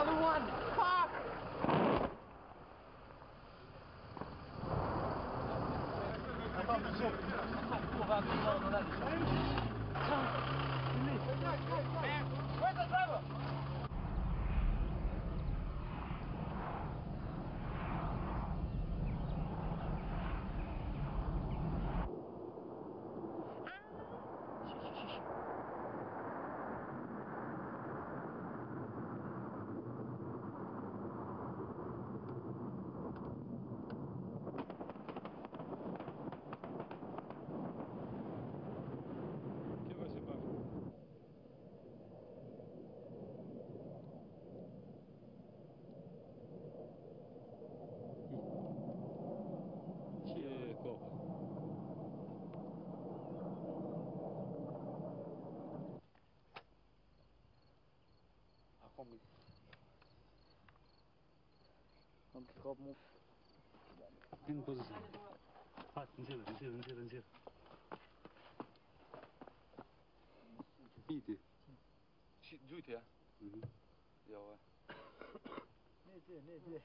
Another one! Fuck! Attends, Michel. On va appeler dans la Where's the driver? In position. Ah,等下了。Idę. Rzuć ja. Mhm. Ja. Nie, ty.